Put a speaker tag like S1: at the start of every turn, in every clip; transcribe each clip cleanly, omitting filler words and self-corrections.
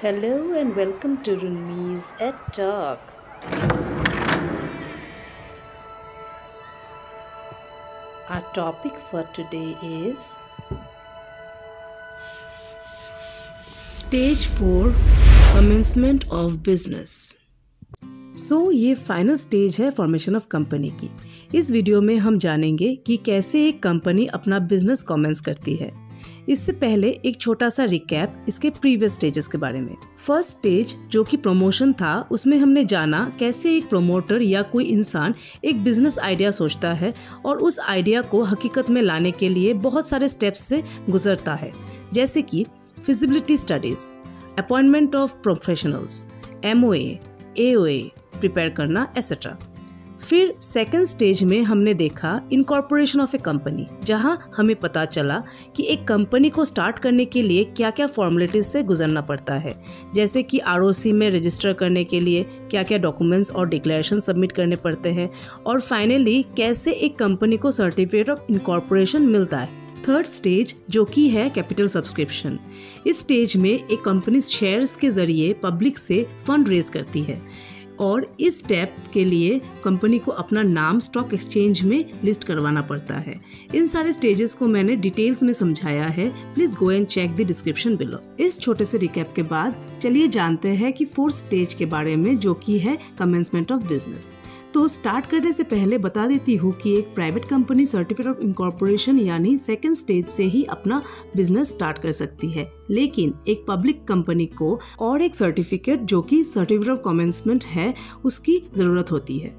S1: Hello and welcome to Runmi's Ed Talk. Our topic for today is Stage 4 Commencement of Business. ये final stage है formation of company की। इस video में हम जानेंगे कि कैसे एक कंपनी अपना बिजनेस कमेंस करती है। इससे पहले एक छोटा सा रिकैप इसके प्रीवियस स्टेजेस के बारे में। फर्स्ट स्टेज जो कि प्रमोशन था, उसमें हमने जाना कैसे एक प्रमोटर या कोई इंसान एक बिजनेस आइडिया सोचता है और उस आइडिया को हकीकत में लाने के लिए बहुत सारे स्टेप्स से गुजरता है, जैसे कि feasibility studies, appointment of professionals, MOA, AOA prepare करना एसेट्रा। फिर सेकंड स्टेज में हमने देखा इनकॉर्पोरेशन ऑफ ए कंपनी, जहां हमें पता चला कि एक कंपनी को स्टार्ट करने के लिए क्या क्या फॉर्मेलिटीज से गुजरना पड़ता है, जैसे कि ROC में रजिस्टर करने के लिए क्या क्या डॉक्यूमेंट्स और डिक्लेरेशन सबमिट करने पड़ते हैं, और फाइनली कैसे एक कंपनी को सर्टिफिकेट ऑफ इनकॉर्पोरेशन मिलता है। थर्ड स्टेज जो कि है कैपिटल सब्सक्रिप्शन। इस स्टेज में एक कंपनी शेयर्स के जरिए पब्लिक से फंड रेज करती है और इस स्टेप के लिए कंपनी को अपना नाम स्टॉक एक्सचेंज में लिस्ट करवाना पड़ता है। इन सारे स्टेजेस को मैंने डिटेल्स में समझाया है, please go and check the description below. इस छोटे से रिकैप के बाद चलिए जानते हैं कि फोर्थ स्टेज के बारे में, जो कि है कमेंसमेंट ऑफ बिजनेस। तो स्टार्ट करने से पहले बता देती हूँ कि एक private company certificate of incorporation यानी सेकंड स्टेज से ही अपना बिजनेस स्टार्ट कर सकती है, लेकिन एक पब्लिक कंपनी को और एक सर्टिफिकेट जो कि सर्टिफिकेट ऑफ कमेंसमेंट है उसकी जरूरत होती है।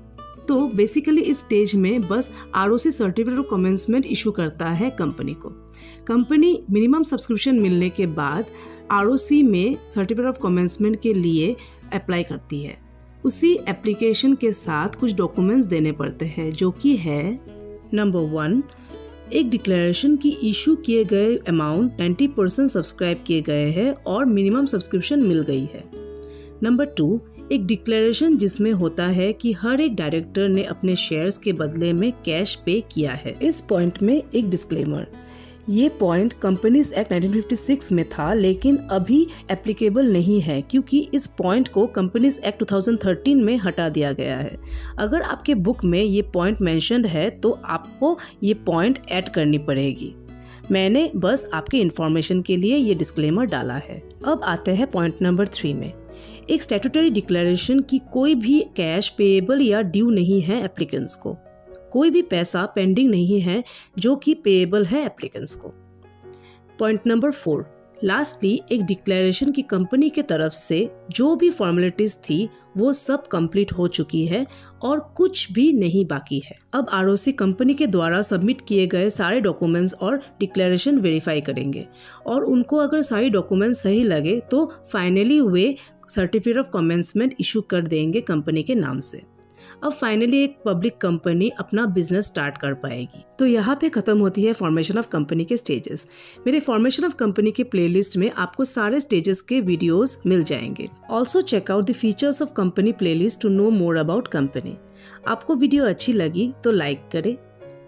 S1: तो बेसिकली इस स्टेज में बस ROC certificate of commencement issue करता है कंपनी को। कंपनी मिनिमम सब्सक्रिप्शन मिलने के बाद ROC में सर्टिफिकेट ऑफ कमेंसमेंट के लिए अप्लाई करती है। उसी एप्लीकेशन के साथ कुछ डॉक्यूमेंट्स देने पड़ते हैं, जो कि है नंबर 1, एक डिक्लेरेशन की इशू किए गए अमाउंट 90% सब्सक्राइब किए गए हैं और मिनिमम सब्सक्रिप्शन मिल गई है। नंबर 2, एक डिक्लेरेशन जिसमें होता है कि हर एक डायरेक्टर ने अपने शेयर्स के बदले में कैश पे किया है। इस पॉइंट में एक डिस्क्लेमर, ये पॉइंट कंपनीज एक्ट 1956 में था लेकिन अभी एप्लीकेबल नहीं है, क्योंकि इस पॉइंट को कंपनीज एक्ट 2013 में हटा दिया गया है। अगर आपके बुक में ये पॉइंट मेंशन्ड है तो आपको ये पॉइंट ऐड करनी पड़ेगी। मैंने बस आपके इन्फॉर्मेशन के लिए ये डिस्क्लेमर डाला है। अब आते हैं पॉइंट नंबर 3 में। एक स्टैट्यूटरी डिक्लेरेशन की कोई भी कैश पेएबल या ड्यू नहीं है एप्लीकेंट्स को। कोई भी पैसा पेंडिंग नहीं है जो कि पेएबल है एप्लीकेंट्स को। पॉइंट नंबर 4, लास्टली एक डिक्लेरेशन की कंपनी के तरफ से जो भी फॉर्मेलिटीज थी वो सब कंप्लीट हो चुकी है और कुछ भी नहीं बाकी है। अब ROC कंपनी के द्वारा सबमिट किए गए सारे डॉक्यूमेंट्स और डिक्लेरेशन वेरीफाई करेंगे और उनको अगर सारी डॉक्यूमेंट्स सही लगे तो फाइनली वे सर्टिफिकेट ऑफ कमेंसमेंट इशू कर देंगे कंपनी के नाम से। अब फाइनली एक पब्लिक कंपनी अपना बिजनेस स्टार्ट कर पाएगी। तो यहाँ पे खत्म होती है फॉर्मेशन ऑफ कंपनी के स्टेजेस। मेरे फॉर्मेशन ऑफ कंपनी के प्लेलिस्ट में आपको सारे स्टेजेस के वीडियोस मिल जाएंगे। Also check out the features of company playlist to know more about company. आपको वीडियो अच्छी लगी तो लाइक करें।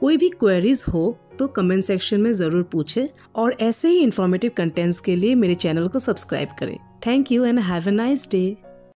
S1: कोई भी क्वेरीज हो तो कमेंट सेक्शन में जरूर पूछें और ऐसे ही इंफॉर्मेटिव कंटेंट्स के लिए मेरे चैनल को सब्सक्राइब करें। Thank you and have a nice day.